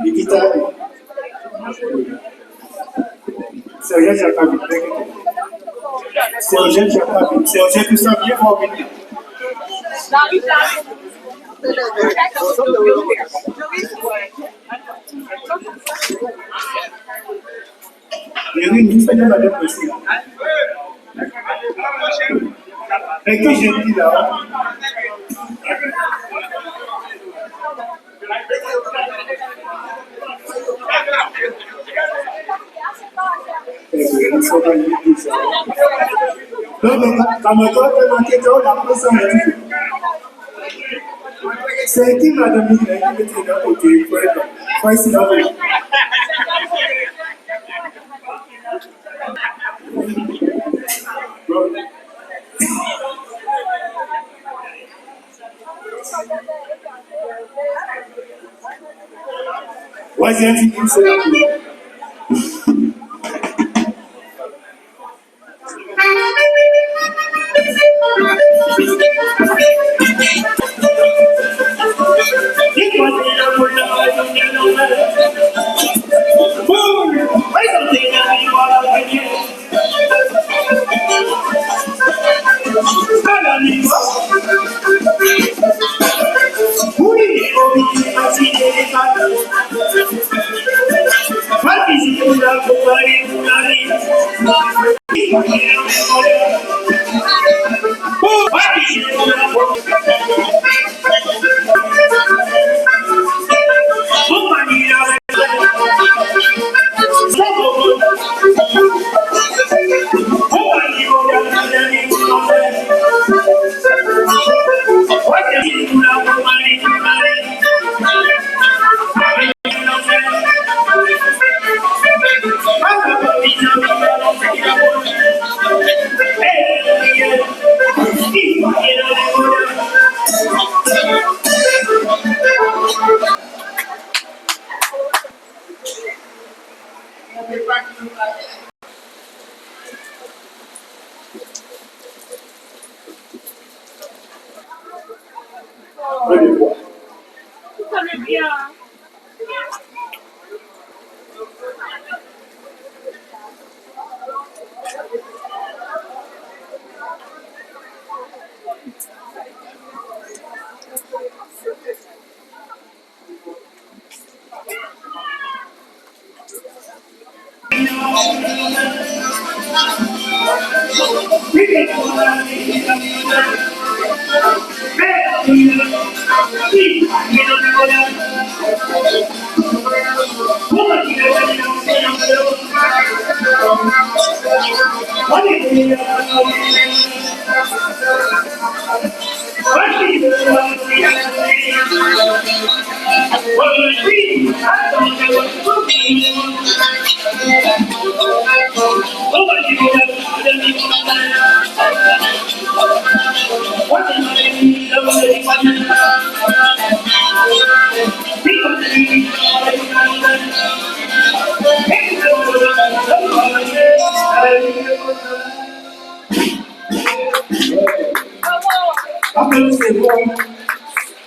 Nikita, c'est Eugène Jacobi. C'est Eugène Jacobi. C'est Eugène tout ça bien fort venir. Et oui, nous faisons la même aussi. Et que j'ai dit là, c'est qui madame qui met d'un côté pour ici là. Voici un petit peu c'est là.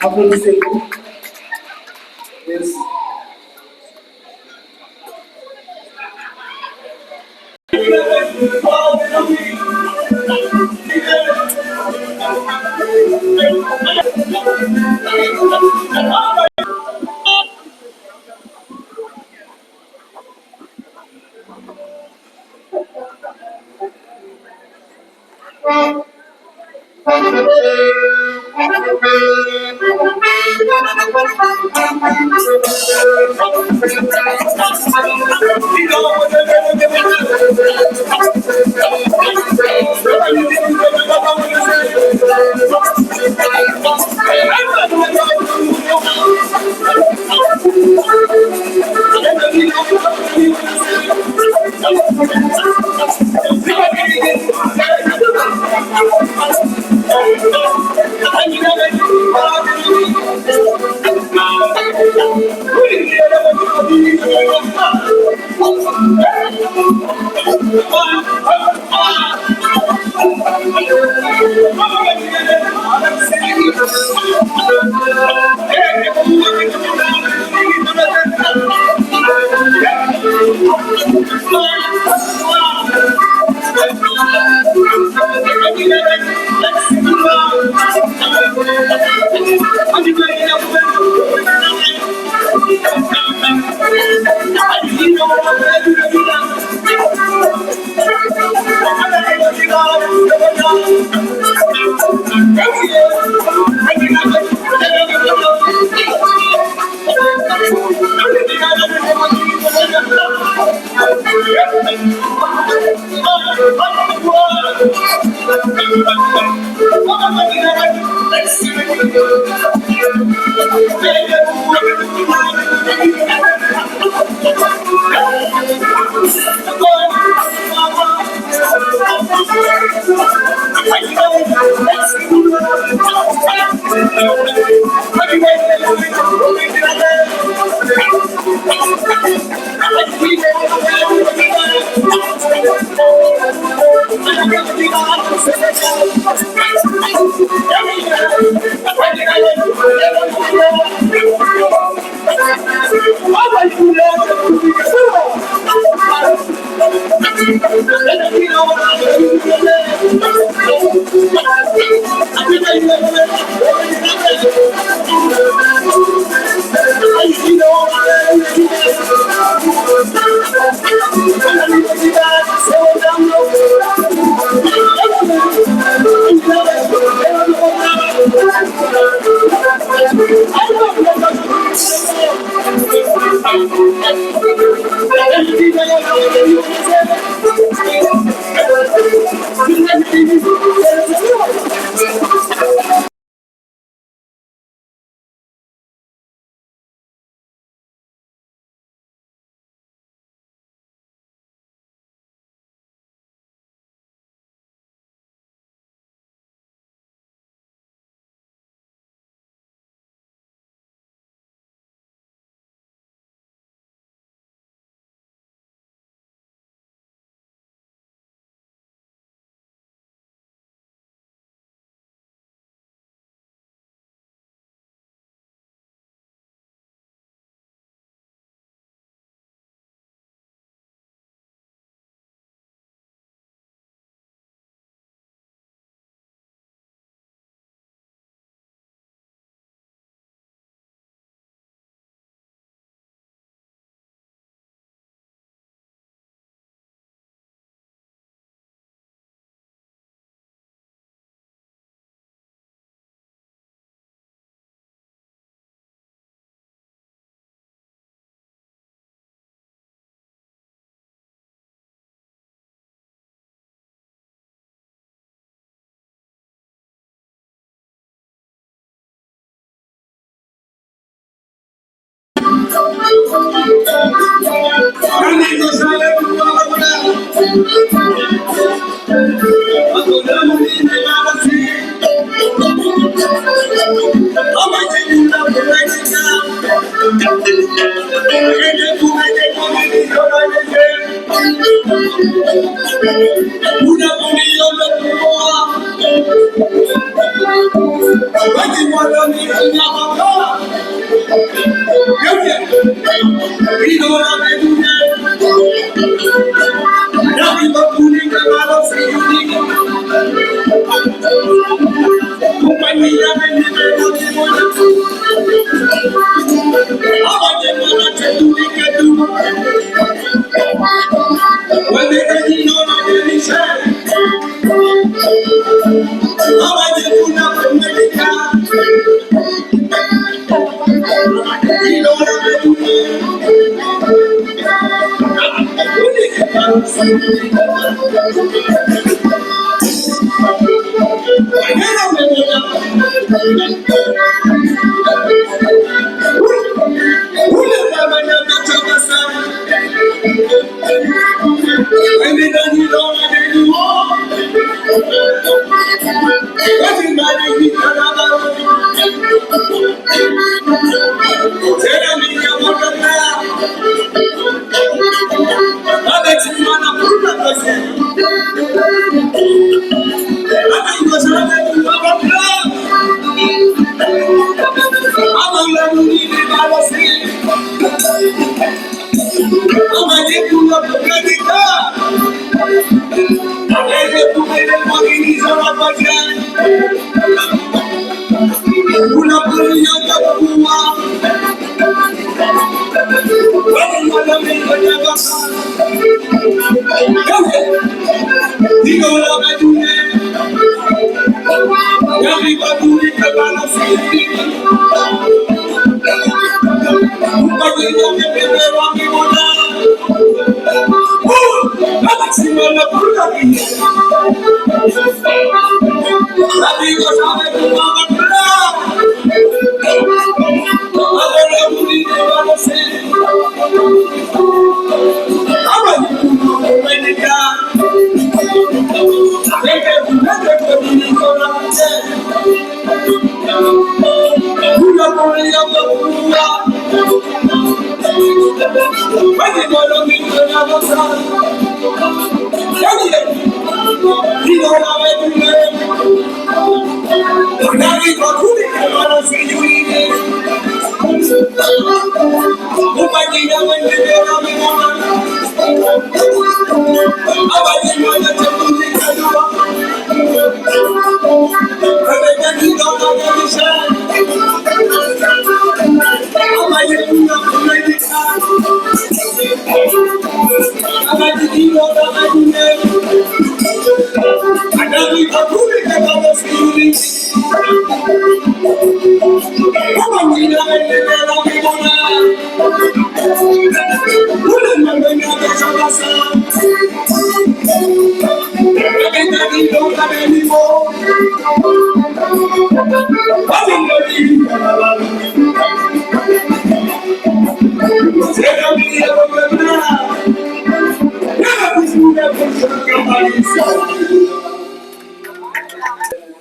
Applaudissez-vous. Merci.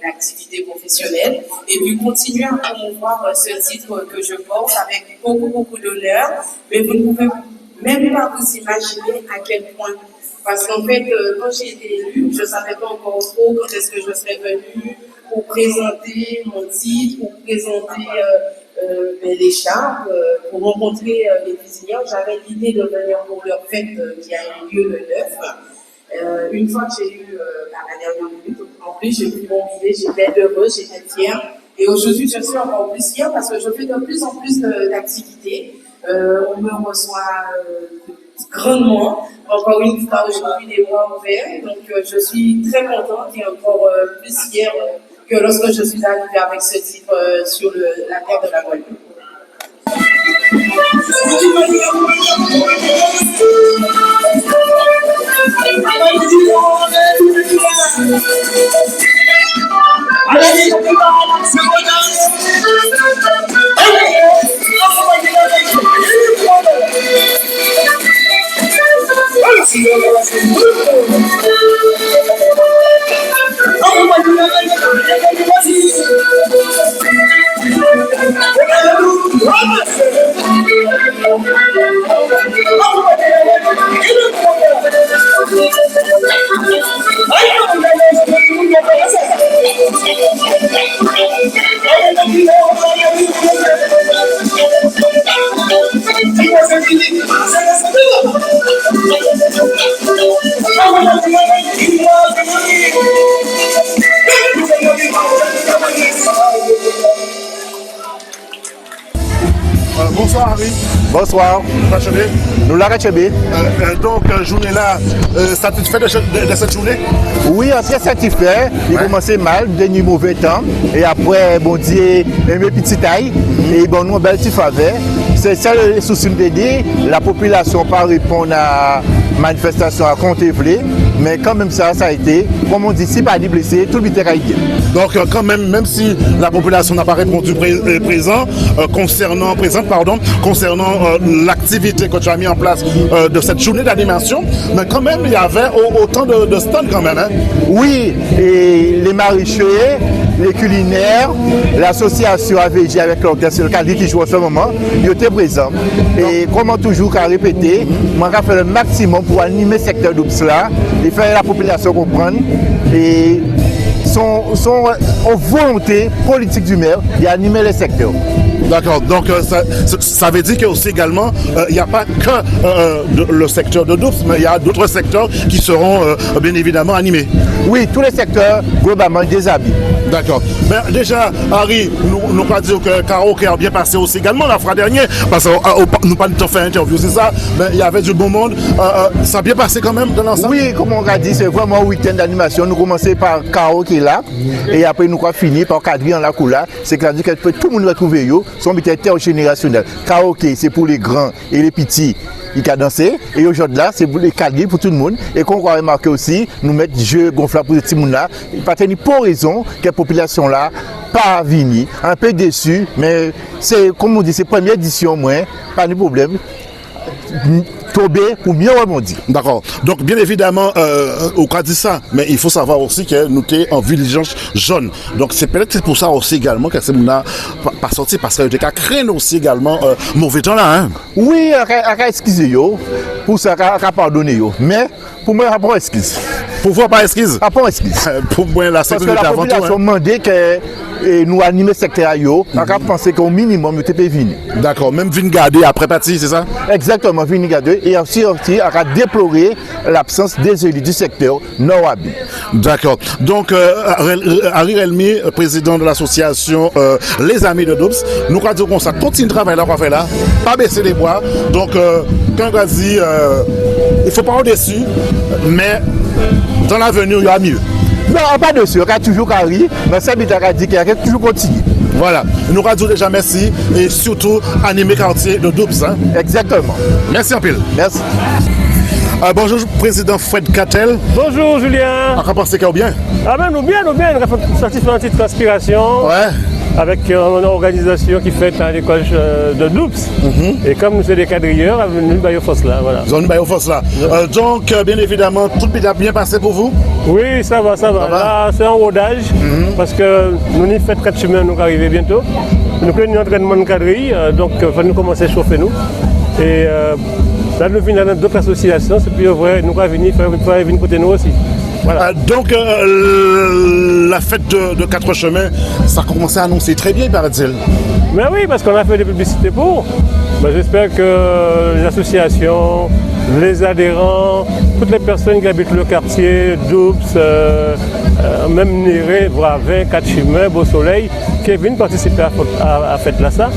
Activité professionnelle et puis continuer à promouvoir ce titre que je porte avec beaucoup d'honneur, mais vous ne pouvez même pas vous imaginer à quel point. Parce qu'en fait, quand j'ai été élue, je ne savais pas encore trop quand est-ce que je serais venue pour présenter mon titre, pour présenter l'écharpe, pour rencontrer les cuisinières. J'avais l'idée de venir pour leur fête qui a eu lieu le 9. Une fois que j'ai eu la dernière minute, en plus j'ai pris mon billet, j'étais heureuse, j'étais fière. Et aujourd'hui, je suis encore plus fière parce que je fais de plus en plus d'activités. On me reçoit grandement. Encore une fois, aujourd'hui, les bras ouverts. Donc, je suis très contente et encore plus fière que lorsque je suis arrivée avec ce titre sur la terre de la Guadeloupe. Bonsoir Harry. Bonsoir. Nous la Rachébé. Donc, journée là, satisfait de cette journée? Oui, on est très satisfait. Il a commencé mal, dernier mauvais temps. Et après, bon Dieu, mes petits tailles. Et bon, nous, belle petite faveur. C'est ça le souci de dire. La population pas répondre à manifestation à compter. Mais quand même ça a été. Comme on dit, si pas des blessés, tout le monde est bien. Donc, quand même si la population n'a pas répondu concernant l'activité que tu as mis en place de cette journée d'animation, mais quand même, il y avait autant de stands quand même. Hein? Oui, et les maraîchers, les culinaires, l'association AVG avec l'orchestre qui joue en ce moment, ils étaient présents. Et comment toujours qu'à répéter, moi j'ai fait le maximum pour animer le secteur d'Oupsla et faire la population comprendre. Et sont une volonté politique du maire d'animer les secteurs. D'accord, donc ça veut dire que aussi également, il n'y a pas que le secteur de Doubs, mais il y a d'autres secteurs qui seront bien évidemment animés. Oui, tous les secteurs globalement déshabillés. D'accord. Mais déjà, Harry, nous pas dire que karaoké a bien passé aussi également la fois dernière, parce que nous pas de temps faire interview, c'est ça, mais il y avait du bon monde. Ça a bien passé quand même dans l'ensemble. Oui, comme on a dit, c'est vraiment un week-end d'animation. Nous commençons par karaoké là, et après nous avons fini par quadrille la couleur. C'est-à-dire que tout le monde va trouver yo, son intergénérationnel. Karaoké, c'est pour les grands et les petits. Il a dansé et aujourd'hui là c'est pour les cadres pour tout le monde et qu'on va remarquer aussi nous mettre jeu gonflable pour les petits monde là pas tenir pour raison que la population là pas venir un peu déçu mais c'est comme on dit c'est première édition moins pas de problème tomber pour mieux rebondir. D'accord. Donc, bien évidemment, au cas de ça, mais il faut savoir aussi que nous sommes en vigilance jaune. Donc, c'est peut-être pour ça aussi également que c'est pas sorti parce que nous avons créé aussi également mauvais temps là. Hein? Oui, excusez-moi. Pour ça, pardonner. Mais, pour moi, rapport excuse. Pour voir pas excuse. Rapport excuse. Pour moi, la sécurité avant tout. Parce que la population demandait que nous animer le secteur. On a pensé qu'au minimum, nous devons venir. D'accord. Même venir garder après partir, c'est ça? Exactement, venir garder. Et aussi, on a déploré l'absence des élus du secteur Nord-Abi. D'accord. Donc, Harry Relmi, président de l'association Les Amis de Doubs, nous avons dit qu'on ça continue de travailler là, qu'on fait là, pas baisser les bras. Donc, quand on a dit, il ne faut pas en dessus, mais dans l'avenir, il y aura mieux. Non, pas dessus, on a toujours Harry, mais ça, il a dit qu'il y a toujours continué. Voilà, nous radons déjà merci et surtout animer quartier de Doubs. Hein? Exactement. Merci en pile. Merci. Bonjour, président Fred Catel. Bonjour, Julien. On pense que bien. Ah ben, nous bien. On a sorti sur une petite conspiration. Ouais. Avec une organisation qui fait à l'école de Doubs. Et comme nous sommes des quadrilleurs, nous sommes au Fosse là. Voilà. Nous sommes au Fosse là. Donc, bien évidemment, tout a bien passé pour vous? Oui, ça va. Là, c'est un rodage. Parce que nous avons fait 4 chemins, nous arrivons bientôt. Nous avons un entraînement de quadrille, donc il faut nous commencer à chauffer nous. Et là, nous venons dans d'autres associations, et puis nous allons venir côté nous aussi. Voilà. Donc, la fête de 4 chemins, ça a commencé à annoncer très bien, paraît-il. Mais oui, parce qu'on a fait des publicités pour. Ben, j'espère que les associations, les adhérents, toutes les personnes qui habitent le quartier, Doubs, même Néré, Bravin, 4 chemins, Beau Soleil, qui viennent participer à la fête là, ça.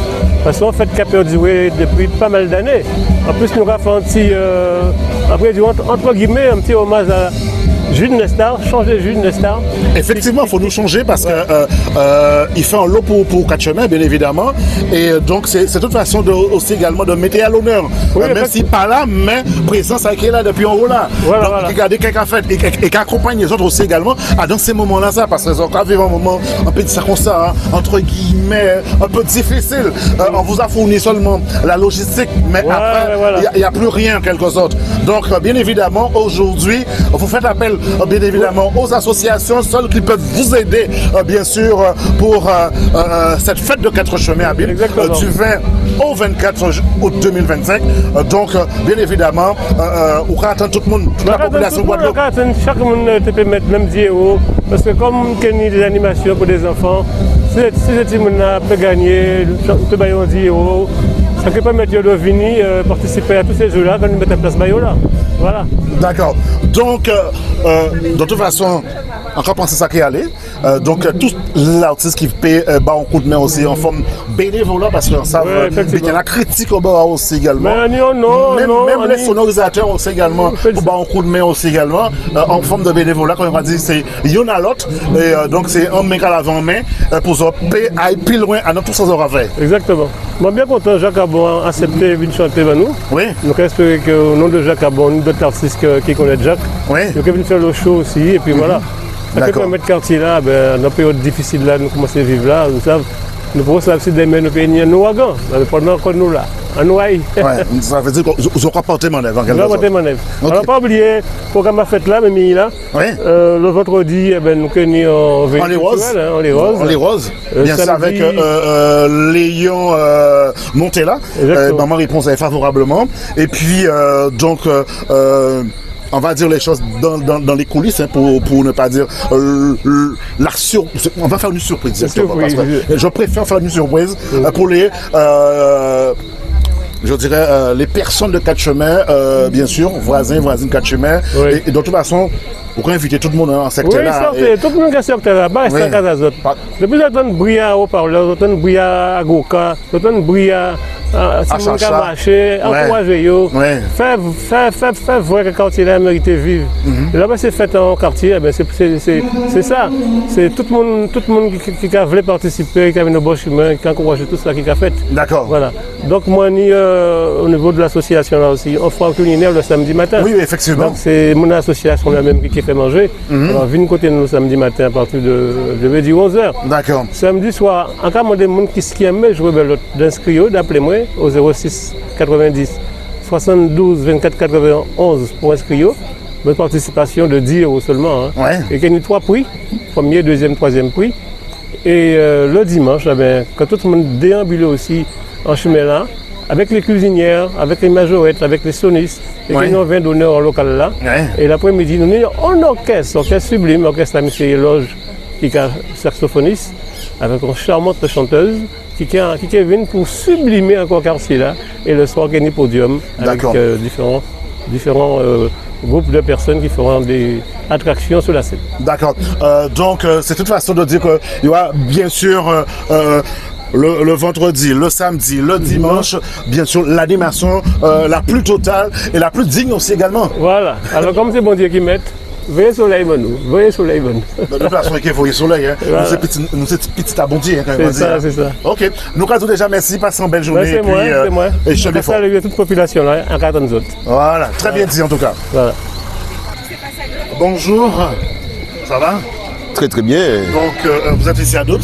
Parce qu'on fait qui a perduré depuis pas mal d'années. En plus, nous avons fait entre guillemets, un petit hommage à Jules Nestar, changer Jules Nestar. Effectivement, il faut nous changer parce qu'il fait un lot pour 4 chemins, bien évidemment. Et donc, c'est de toute façon aussi également de mettre à l'honneur. Oui, même si pas là, mais présence qui est là depuis en haut là. Voilà, donc, regardez quelqu'un fait et qui accompagne les autres aussi également dans ces moments-là, ça, parce qu'ils ont vivre un moment un peu ça comme ça, hein, entre guillemets, un peu difficile. On vous a fourni seulement la logistique, mais après, il n'y a plus rien en quelque sorte. Donc, bien évidemment, aujourd'hui, vous faites appel bien évidemment aux associations seules qui peuvent vous aider bien sûr pour cette fête de 4 chemins à Bill du 20 au 24 août 2025. Donc bien évidemment on va attendre tout le monde, toute la population Guadeloupe. Chaque monde peut mettre même 10 € parce que comme il y a des animations pour des enfants, si ce monde peut gagner, peut gagner 10 €. Ça peut permettre de venir participer à tous ces jeux-là quand nous mettons en place Bayola. Voilà. D'accord. Donc, de toute façon, encore penser ça qui est allé. Donc, tous les artistes qui paient un coup de main aussi en forme bénévole parce que ça, il y a la critique au bas aussi également. Mais non, même les sonorisateurs aussi également, pour un coup de main aussi également, en forme de bénévolat, comme on va dire, c'est y'en a l'autre. Et donc, c'est un mec à l'avant-main pour se payer plus loin à notre tous ces heures à faire. Exactement. Moi, bien content, Jacques Abon a accepté de chanter avec nous. Oui. Donc, j'espère qu'au nom de Jacques Abon, d'autres artistes qui connaissent Jacques, donc ils viennent faire le show aussi. Et puis voilà. Ça fait mettre quartier là, dans la période difficile là, nous commençons à vivre là, nous pouvons savoir des mains, nous payons nos wagons, pendant que nous là, en Noailles. Ça veut dire qu'ils ont rapporté mon œuvre en quelque sorte. On n'a pas oublié le programme à fête là, mais là, le vendredi, nous connaissons en les roses. Bien sûr, avec Léon Montella. Maman réponse favorablement. Et puis, donc, on va dire les choses dans les coulisses, hein, pour ne pas dire la surprise. On va faire une surprise, exactement, parce que je préfère faire une surprise pour les... je dirais les personnes de Quatre Chemins, bien sûr, voisines Quatre Chemins, et de toute façon, vous pouvez inviter tout le monde en secteur là. Oui, tout le monde qui est secteur là-bas, c'est à casa autres. Depuis que vous bruit à haut-parleur, vous avez bruit à Goka, vous avez bruit à Simon Kamaché, encouragez-vous. Faites voir que le quartier là mérite de vivre. Là-bas, c'est fait en quartier, c'est ça. C'est tout le monde qui a voulu participer, qui a vu nos beaux chemins, qui a encouragé tout ça, qui a fait. D'accord. Voilà. Donc, moi, au niveau de l'association là aussi, on fera un culinaire le samedi matin. Oui, effectivement. Donc, c'est mon association là même qui fait manger. Alors, venez côté de nous samedi matin à partir de 11h. D'accord. Samedi soir, en cas de monde qui aime jouer d'inscrire, d'appelez-moi au 06 90 72 24 91 pour inscrire. Votre participation de 10 € seulement. Hein. Et qu'il y a 3 prix, premier, deuxième, troisième prix. Et le dimanche, quand tout le monde déambule aussi en chemin là, avec les cuisinières, avec les majorettes, avec les sonistes, et qui nous 20 d'honneur en local là. Et l'après-midi, nous avons un orchestre sublime, orchestre à M. Loge, qui est saxophoniste, avec une charmante chanteuse, qui est venue pour sublimer encore le quartier là, et le soir, il y a un podium avec différents groupes de personnes qui feront des attractions sur la scène. D'accord. Donc, c'est toute façon de dire qu'il y aura bien sûr le vendredi, le samedi, le dimanche, bien sûr, l'animation la plus totale et la plus digne aussi également. Voilà. Alors, comme c'est bon Dieu qui met, veillez soleil, veillez soleil. De toute façon, il faut y soleil. Hein. Voilà. Nous, c'est petit abondi. Hein, c'est ça, c'est ça. Ok. Nous, quand déjà, merci. Passez une belle journée. C'est moi. Et je te salue toute la population là, en 4 autres. Voilà. Très bien dit, en tout cas. Voilà. Bonjour. Ça va? Très très bien. Donc vous êtes ici à Doubs.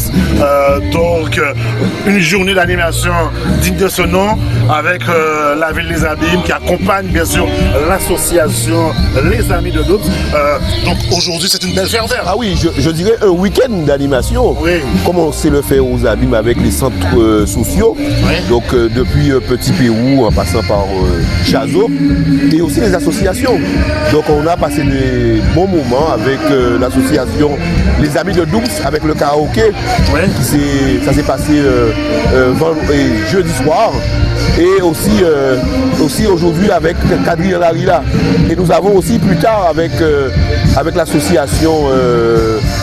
Donc une journée d'animation digne de ce nom avec la ville des Abîmes qui accompagne bien sûr l'association Les Amis de Doubs. Donc aujourd'hui c'est une belle ferveur. Ah oui, je dirais un week-end d'animation. Oui. Comme on sait le faire aux Abîmes avec les centres sociaux. Oui. Donc depuis Petit Pérou en passant par Chazo et aussi les associations. Donc on a passé des bons moments avec l'association Les Amis de Doubs avec le karaoké. Oui. Ça s'est passé jeudi soir. Et aussi aujourd'hui avec Kadri Larila. Et nous avons aussi plus tard avec l'association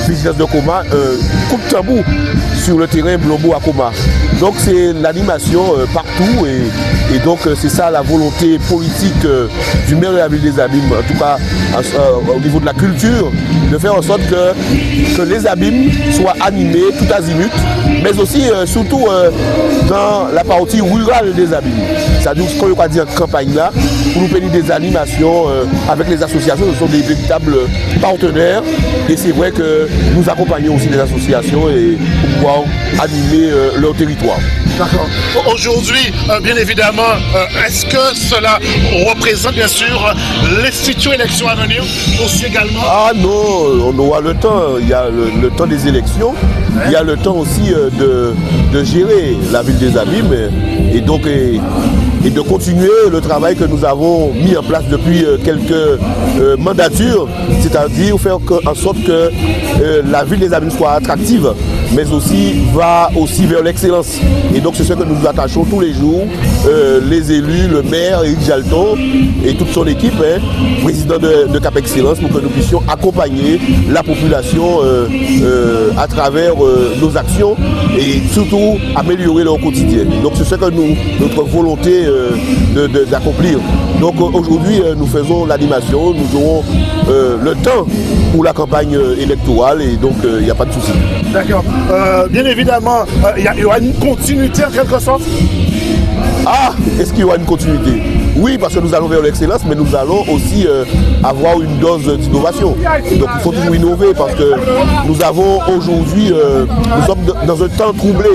Vigilance de Coma, coup de tambour sur le terrain Blombo à Coma. Donc c'est l'animation partout et donc c'est ça la volonté politique du maire de la ville des Abîmes, en tout cas au niveau de la culture, de faire en sorte que les Abîmes soient animés tout azimut, mais aussi surtout dans la partie rurale des Abîmes. C'est-à-dire ce qu'on va dire campagne là, pour nous payer des animations avec les associations, ce sont des véritables partenaires et c'est vrai que nous accompagnons aussi les associations et pour pouvoir animer leur territoire. D'accord. Aujourd'hui, bien évidemment, est-ce que cela représente bien sûr les futures élections à venir aussi également? Ah non, on aura le temps. Il y a le temps des élections. Ouais. Il y a le temps aussi de gérer la ville des Abîmes et donc et de continuer le travail que nous avons mis en place depuis quelques mandatures, c'est-à-dire faire en sorte que la ville des Abîmes soit attractive, mais aussi va aussi vers l'excellence. Et donc c'est ce que nous nous attachons tous les jours, les élus, le maire, Éric Jalton et toute son équipe, président de Cap Excellence, pour que nous puissions accompagner la population à travers nos actions et surtout améliorer leur quotidien. Donc c'est ce que notre volonté d'accomplir. Donc aujourd'hui nous faisons l'animation, nous aurons le temps pour la campagne électorale et donc il n'y a pas de souci. D'accord. Bien évidemment, il y aura une continuité en quelque sorte. Ah, est-ce qu'il y aura une continuité? Oui, parce que nous allons vers l'excellence, mais nous allons aussi avoir une dose d'innovation. Donc il faut toujours innover parce que nous avons aujourd'hui, nous sommes dans un temps troublé,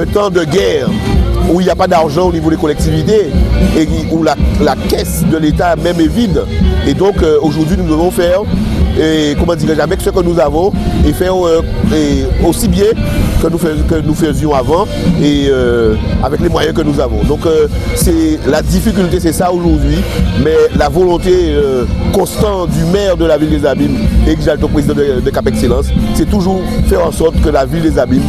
un temps de guerre, où il n'y a pas d'argent au niveau des collectivités et où la caisse de l'État même est vide. Et donc aujourd'hui nous devons faire, avec ce que nous avons, et faire aussi bien que nous faisions avant et avec les moyens que nous avons. Donc c'est la difficulté, c'est ça aujourd'hui, mais la volonté constante du maire de la ville des Abîmes et Xalto, président de Cap Excellence, c'est toujours faire en sorte que la ville des Abîmes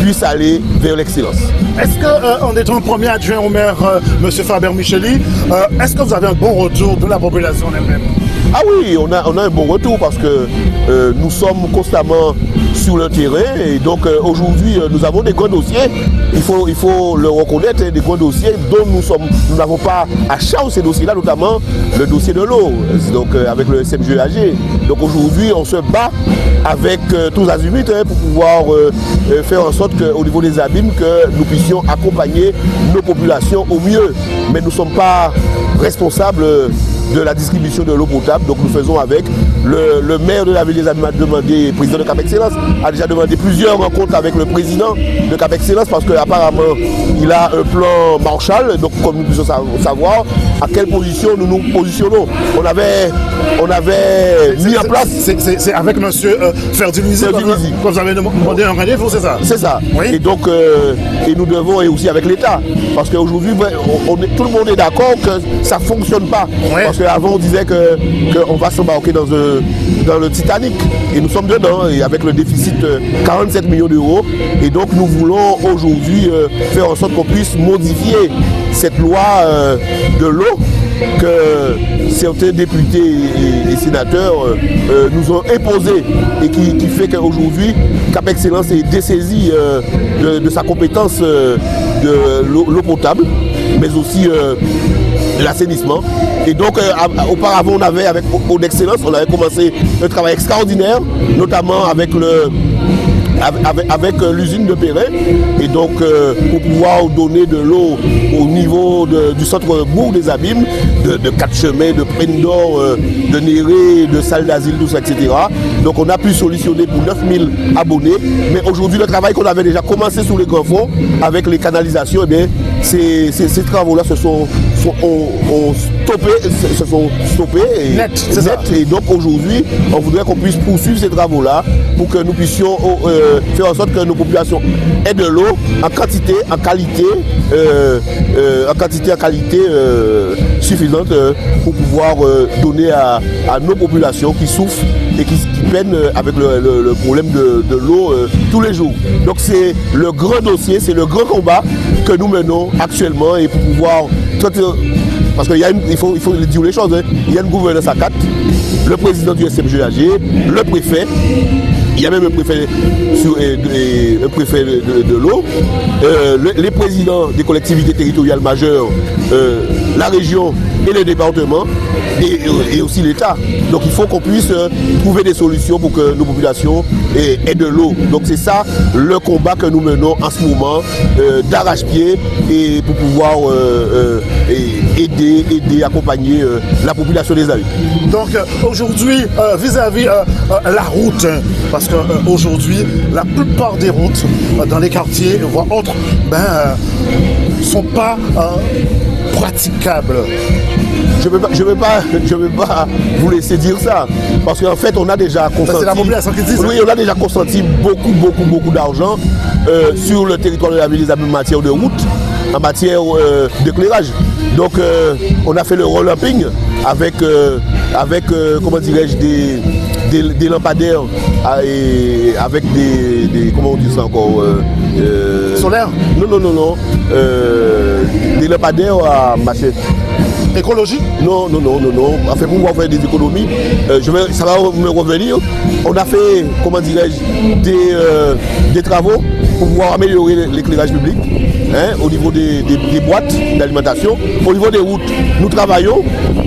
puisse aller vers l'excellence. Est-ce que, en étant premier adjoint au maire, M. Faber Micheli, est-ce que vous avez un bon retour de la population elle-même? Ah oui, on a un bon retour parce que nous sommes constamment sur le terrain et donc aujourd'hui nous avons des grands dossiers, il faut le reconnaître, des grands dossiers dont nous n'avons pas à charge ces dossiers-là, notamment le dossier de l'eau, donc avec le SMGAG. Donc aujourd'hui on se bat avec tous azimuts pour pouvoir faire en sorte qu'au niveau des Abîmes que nous puissions accompagner nos populations au mieux. Mais nous ne sommes pas responsables de la distribution de l'eau potable, donc nous faisons avec. Le maire de la ville des Abîmes a demandé, le président de Cap Excellence a déjà demandé plusieurs rencontres avec le président de Cap Excellence parce qu'apparemment il a un plan Marshall, donc comme nous puissions savoir à quelle position nous nous positionnons. On avait mis en place... C'est avec M. Ferdiluisi que vous avez demandé un rendez-vous, c'est ça? C'est ça. Oui. Et donc, et nous devons, et aussi avec l'État, parce qu'aujourd'hui, tout le monde est d'accord que ça ne fonctionne pas. Oui. Parce qu'avant, on disait qu'on va s'embarquer dans le Titanic, et nous sommes dedans, et avec le déficit 47 millions d'euros, et donc nous voulons aujourd'hui faire en sorte qu'on puisse modifier cette loi de l'eau que certains députés et sénateurs nous ont imposé et qui fait qu'aujourd'hui Cap Excellence est dessaisi de sa compétence de l'eau potable, mais aussi l'assainissement. Et donc auparavant on avait avec Eau d'Excellence, on avait commencé un travail extraordinaire, notamment avec l'usine de Perret, et donc pour pouvoir donner de l'eau au niveau du centre-bourg des Abîmes, de 4 chemins, de Prendor, de Néré, de Salle d'Asile, tout ça, etc. Donc on a pu solutionner pour 9000 abonnés, mais aujourd'hui le travail qu'on avait déjà commencé sous les grands fonds avec les canalisations, eh bien, ces travaux-là se sont stoppés et donc aujourd'hui on voudrait qu'on puisse poursuivre ces travaux-là pour que nous puissions faire en sorte que nos populations aient de l'eau en quantité, en qualité, suffisante pour pouvoir donner à nos populations qui souffrent et qui peinent avec le problème de l'eau tous les jours. Donc c'est le grand dossier, c'est le grand combat que nous menons actuellement et pour pouvoir... Parce qu'il faut dire les choses, hein. Il y a une gouvernance à 4, le président du SMGAG, le préfet, il y a même un préfet de l'eau, les présidents des collectivités territoriales majeures, la région et le département, et aussi l'État. Donc il faut qu'on puisse trouver des solutions pour que nos populations aient de l'eau. Donc c'est ça le combat que nous menons en ce moment, d'arrache-pied, et pour pouvoir aider, accompagner la population des Abîmes. Donc aujourd'hui, vis-à-vis la route, parce qu'aujourd'hui, la plupart des routes dans les quartiers, voire autres, ne sont pas praticables. Je ne vais pas vous laisser dire ça, parce qu'en fait on a déjà consenti, c'est la population qui dit ça. Oui, on a déjà consenti beaucoup d'argent sur le territoire de la ville des Abîmes en matière de route, en matière d'éclairage. Donc on a fait le roll-upping avec comment dirais-je, des lampadaires avec des comment on dit ça encore, solaire? Non. Des lampadaires à machette. Écologie? Non. Enfin, pour pouvoir faire des économies, ça va me revenir. On a fait, comment dirais-je, des travaux pour pouvoir améliorer l'éclairage public, hein, au niveau des boîtes d'alimentation, au niveau des routes. Nous travaillons.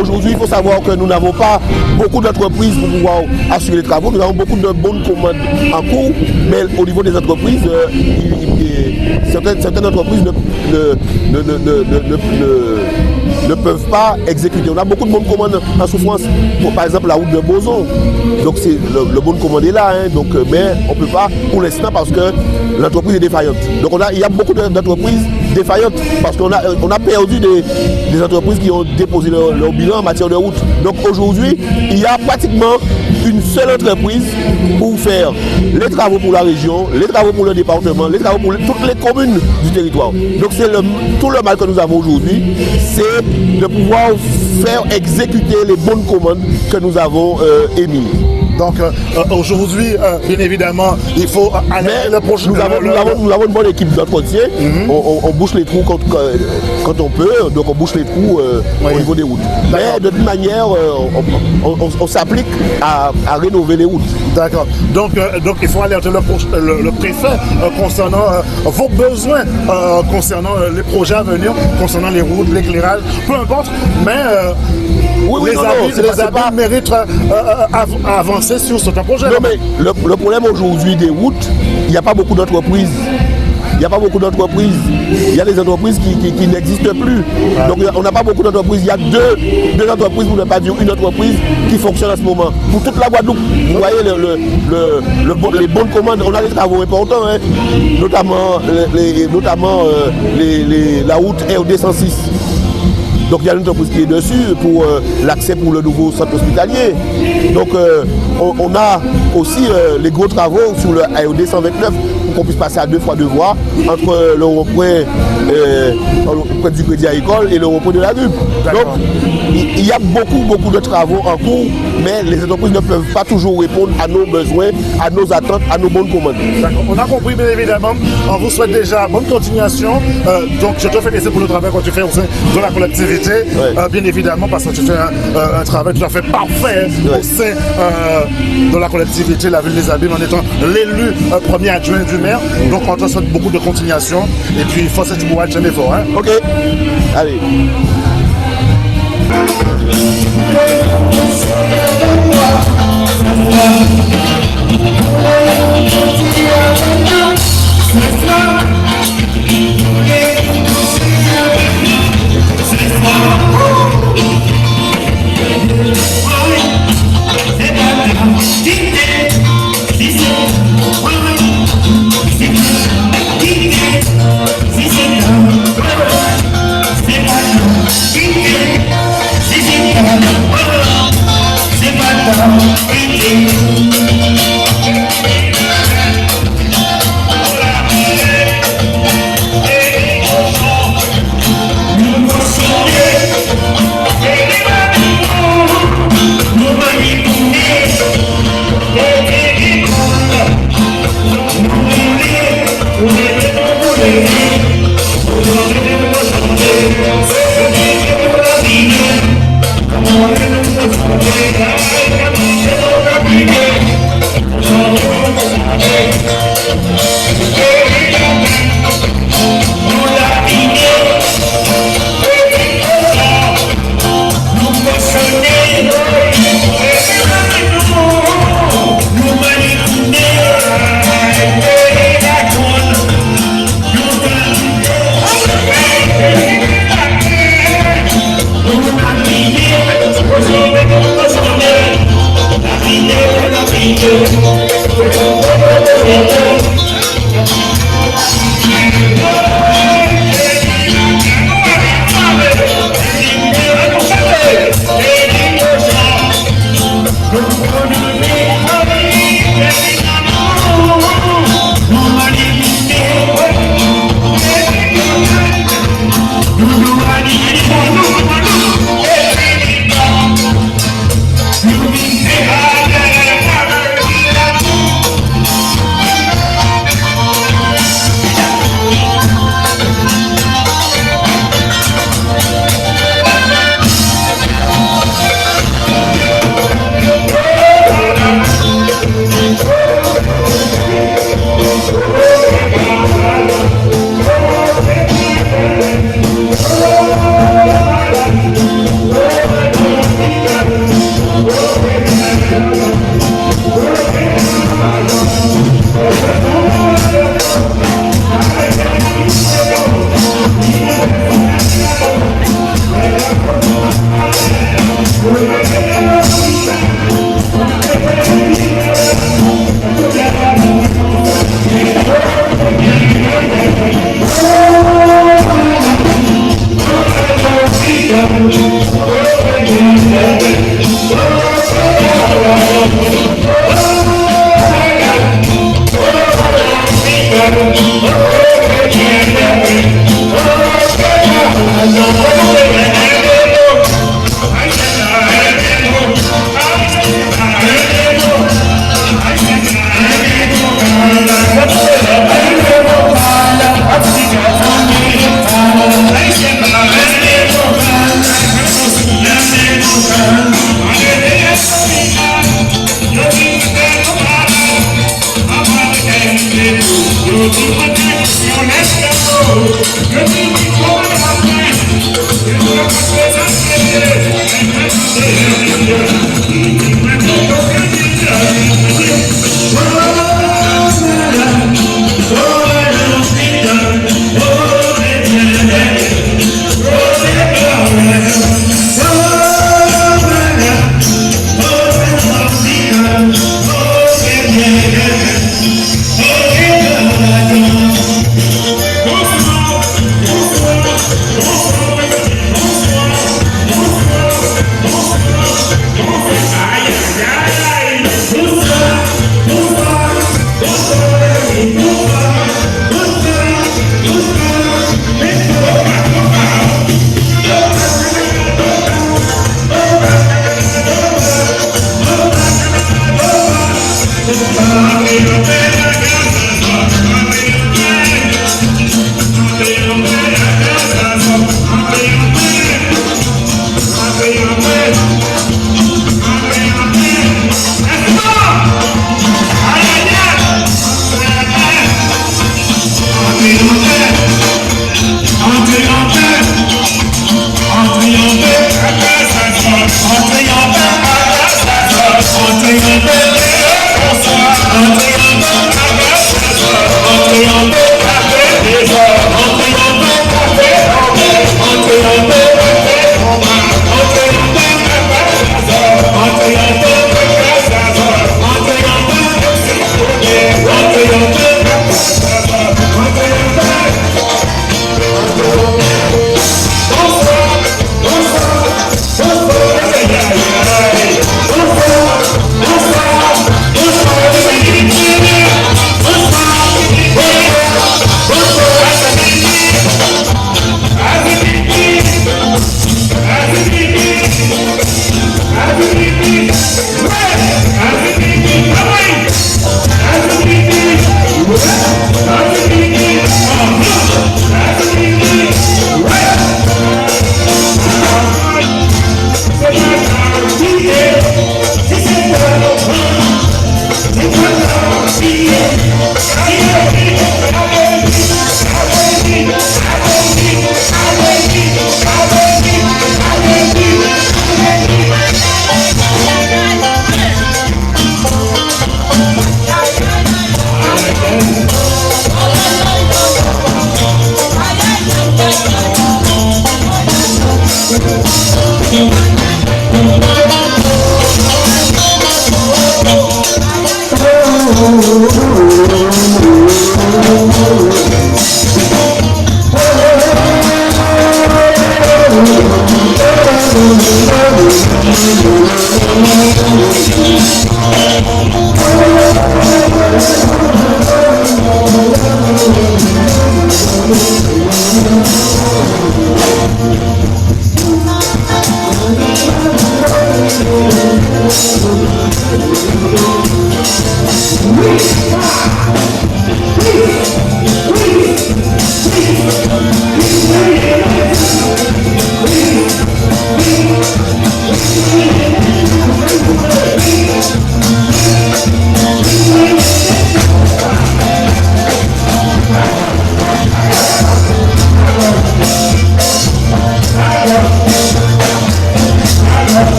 Aujourd'hui, il faut savoir que nous n'avons pas beaucoup d'entreprises pour pouvoir assurer les travaux. Nous avons beaucoup de bonnes commandes en cours, mais au niveau des entreprises, certaines entreprises ne peuvent pas exécuter. On a beaucoup de bonnes commandes en souffrance, pour, par exemple la route de Boson. Donc le bon de commande est là, hein, donc, mais on ne peut pas pour l'instant parce que l'entreprise est défaillante. Donc il y a beaucoup d'entreprises défaillantes parce qu'on a perdu des entreprises qui ont déposé leur bilan en matière de route. Donc aujourd'hui, il y a pratiquement une seule entreprise pour faire les travaux pour la région, les travaux pour le département, les travaux pour toutes les communes du territoire. Donc c'est tout le mal que nous avons aujourd'hui, c'est de pouvoir faire exécuter les bonnes commandes que nous avons émises. Donc aujourd'hui, bien évidemment, il faut aller le prochain. Nous avons une bonne équipe d'entretien. On bouche les trous quand on peut, donc on bouche les trous au niveau des routes. Mais de toute manière, on s'applique à rénover les routes. D'accord. Donc il faut alerter le préfet concernant vos besoins, concernant les projets à venir, concernant les routes, l'éclairage, peu importe. Mais les habits méritent avancer sur ce projet. Non, mais le problème aujourd'hui des routes, il n'y a pas beaucoup d'entreprises. Il n'y a pas beaucoup d'entreprises. Il y a des entreprises qui n'existent plus. Donc on n'a pas beaucoup d'entreprises. Il y a deux entreprises, pour ne pas dire une entreprise, qui fonctionne à ce moment. Pour toute la Guadeloupe, vous voyez les bonnes commandes, on a des travaux importants, hein, notamment la route RD 106. Donc il y a une entreprise qui est dessus pour l'accès pour le nouveau centre hospitalier. Donc on a aussi les gros travaux sur le AOD 129 pour qu'on puisse passer à 2 fois 2 voies entre le rond-point près du Crédit Agricole et le rond-point de la rue. Donc il y a beaucoup de travaux en cours, mais les entreprises ne peuvent pas toujours répondre à nos besoins, à nos attentes, à nos bonnes commandes. D'accord. On a compris, bien évidemment. On vous souhaite déjà bonne continuation. Donc je te félicite pour le travail que tu fais au sein de la collectivité. Ouais. Bien évidemment, parce que tu fais un travail tout à fait parfait au sein de la collectivité, la ville des Abîmes, en étant l'élu premier adjoint du maire. Donc on te souhaite beaucoup de continuation et puis force du courage, jamais fort. Hein? Ok, allez.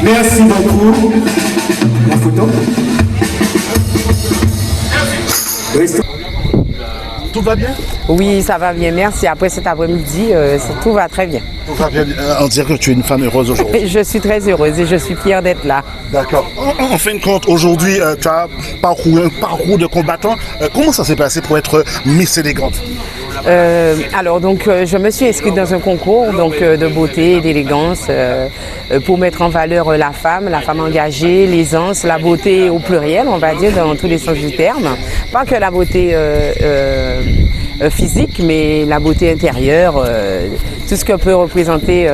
Merci beaucoup. La photo. Tout va bien? Oui, ça va bien, merci. Après cet après-midi, tout va très bien. Tout va bien. On dirait que tu es une femme heureuse aujourd'hui. Je suis très heureuse et je suis fière d'être là. D'accord. En fin de compte, aujourd'hui, tu as un parcours de combattant. Comment ça s'est passé pour être Miss Élégante? Alors donc je me suis inscrite dans un concours donc de beauté et d'élégance pour mettre en valeur la femme engagée, l'aisance, la beauté au pluriel, on va dire dans tous les sens du terme. Pas que la beauté physique, mais la beauté intérieure, tout ce que peut représenter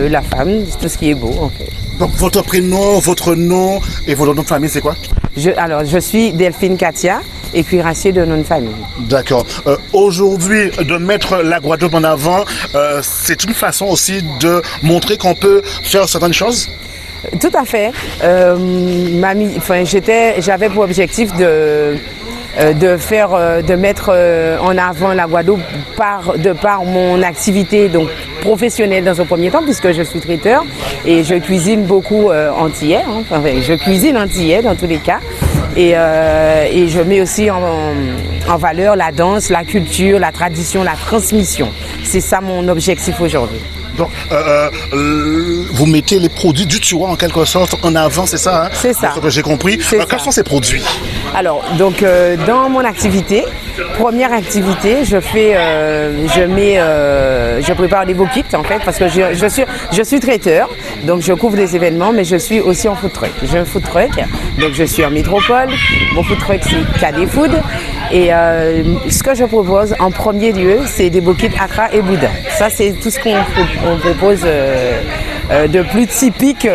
la femme, tout ce qui est beau en fait. Donc votre prénom, votre nom et votre nom de famille, c'est quoi? Je suis Delphine Katia et cuirassier de nom de famille. D'accord. Aujourd'hui, de mettre la Guadeloupe en avant, c'est une façon aussi de montrer qu'on peut faire certaines choses? Tout à fait. J'avais pour objectif de mettre en avant la Guadeloupe de par mon activité donc professionnelle dans un premier temps puisque je suis traiteur et je cuisine beaucoup antillais. Je cuisine antillais dans tous les cas et je mets aussi en valeur la danse, la culture, la tradition, la transmission. C'est ça mon objectif aujourd'hui. Donc, vous mettez les produits du Tuwa en quelque sorte en avant, c'est ça? C'est ça. C'est ce que j'ai compris. Quels sont ces produits? Alors, donc, dans mon activité, première activité, je prépare des beaux kits en fait, parce que je suis traiteur, donc je couvre des événements, mais je suis aussi en food truck. J'ai un food truck, donc je suis en métropole. Mon food truck c'est KD Food. Et ce que je propose en premier lieu, c'est des beaux kits Accra et Boudin. Ça, c'est tout ce qu'on propose de plus typique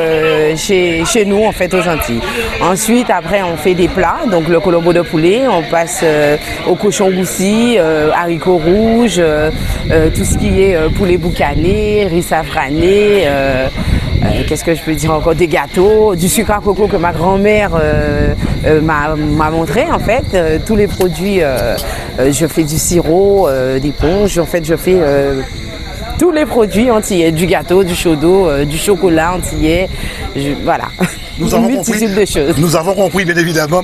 chez nous en fait aux Antilles. Ensuite, après, on fait des plats, donc le colombo de poulet, on passe au cochon roussi, haricots rouges, tout ce qui est poulet boucané, riz safrané. Qu'est-ce que je peux dire encore? Des gâteaux, du sucre à coco que ma grand-mère m'a montré en fait. Tous les produits, je fais du sirop, des ponges, en fait je fais tous les produits antillais, du gâteau, du chaud d'eau, du chocolat antillais, voilà. Nous avons multitude de choses. Nous avons compris bien évidemment.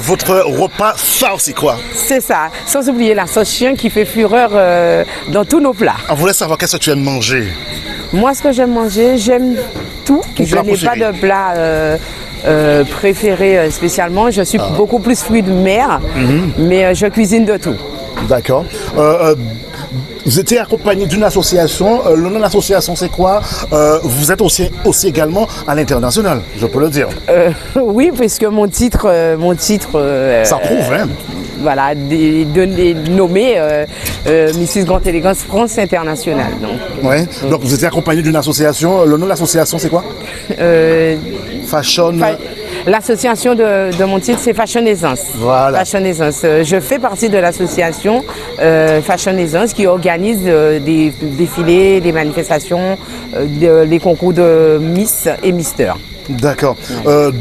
Votre repas phare c'est quoi? C'est ça, sans oublier la sauce chien qui fait fureur dans tous nos plats. On voulait savoir qu'est-ce que tu aimes manger. Moi, ce que j'aime manger, j'aime tout. Je n'ai pas de plat préféré spécialement. Je suis beaucoup plus fruit de mer, mais je cuisine de tout. D'accord. Vous étiez accompagné d'une association. Le nom de l'association, c'est quoi? Vous êtes aussi également à l'international, je peux le dire. Oui, puisque mon titre. Ça prouve, hein? Voilà, nommé Mrs Grande Élégance France Internationale. Ouais. Donc vous étiez accompagné d'une association. Le nom de l'association, c'est quoi? Fashion. L'association de mon titre, c'est Fashion Aisance. Voilà. Fashion Aisance. Je fais partie de l'association Fashion Aisance qui organise des défilés, des manifestations, des concours de Miss et Mister. D'accord.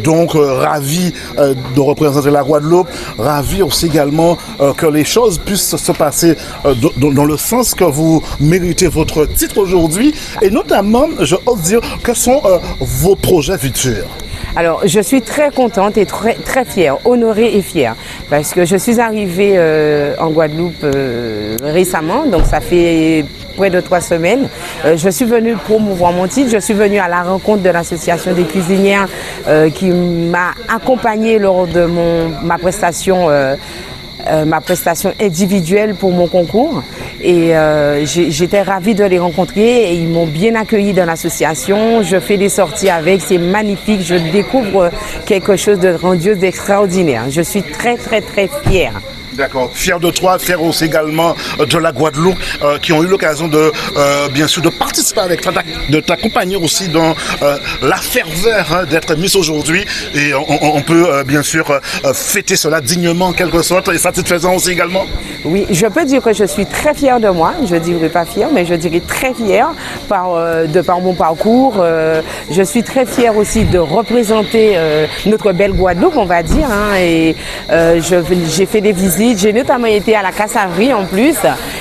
Donc, ravi de représenter la Guadeloupe, ravi aussi également que les choses puissent se passer dans le sens que vous méritez votre titre aujourd'hui. Et notamment, je ose dire, quels sont vos projets futurs? Alors, je suis très contente et très, très fière, honorée et fière, parce que je suis arrivée en Guadeloupe récemment, donc ça fait près de 3 semaines. Je suis venue promouvoir mon titre, je suis venue à la rencontre de l'association des cuisinières qui m'a accompagnée lors de ma prestation individuelle pour mon concours et j'étais ravie de les rencontrer et ils m'ont bien accueilli dans l'association. Je fais des sorties avec, c'est magnifique, je découvre quelque chose de grandiose, d'extraordinaire. Je suis très très très fière. D'accord. Fier de toi, fier aussi également de la Guadeloupe qui ont eu l'occasion de, bien sûr, de participer avec toi, de t'accompagner aussi dans la ferveur d'être Miss aujourd'hui. Et on peut, bien sûr, fêter cela dignement en quelque sorte et satisfaisant aussi également. Oui, je peux dire que je suis très fière de moi. Je ne dirais pas fière, mais je dirais très fière de par mon parcours. Je suis très fière aussi de représenter notre belle Guadeloupe, on va dire. Hein, et j'ai fait des visites. J'ai notamment été à la Cassaverie en plus.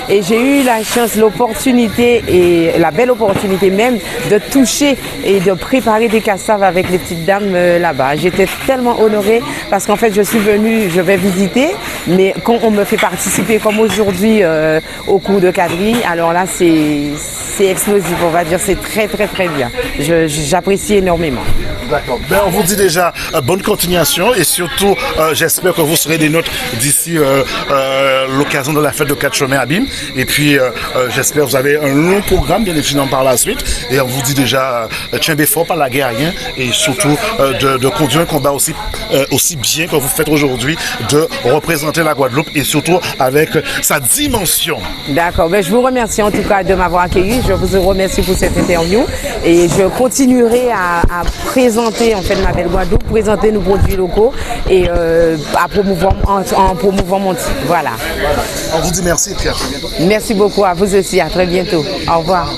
Et j'ai eu la chance, l'opportunité et la belle opportunité même de toucher et de préparer des cassaves avec les petites dames là-bas. J'étais tellement honorée parce qu'en fait, je suis venue, je vais visiter, mais quand on me fait participer comme aujourd'hui au cours de quadrille, alors là, c'est explosif, on va dire, c'est très, très, très bien. J'apprécie énormément. D'accord. Ben, on vous dit déjà bonne continuation et surtout, j'espère que vous serez des nôtres d'ici l'occasion de la fête de 4 chemins à Bim. Et puis, j'espère que vous avez un long programme, bien évidemment, par la suite. Et on vous dit déjà, tiens fort par la guerre, hein, et surtout de conduire un combat aussi bien que vous faites aujourd'hui, de représenter la Guadeloupe et surtout avec sa dimension. D'accord. Ben, je vous remercie en tout cas de m'avoir accueilli. Je vous remercie pour cette interview et je continuerai à présenter en fait ma belle Guadeloupe, présenter nos produits locaux et en promouvant mon titre. Voilà. On vous dit merci et puis à très bientôt. Merci beaucoup à vous aussi. À très bientôt. Au revoir.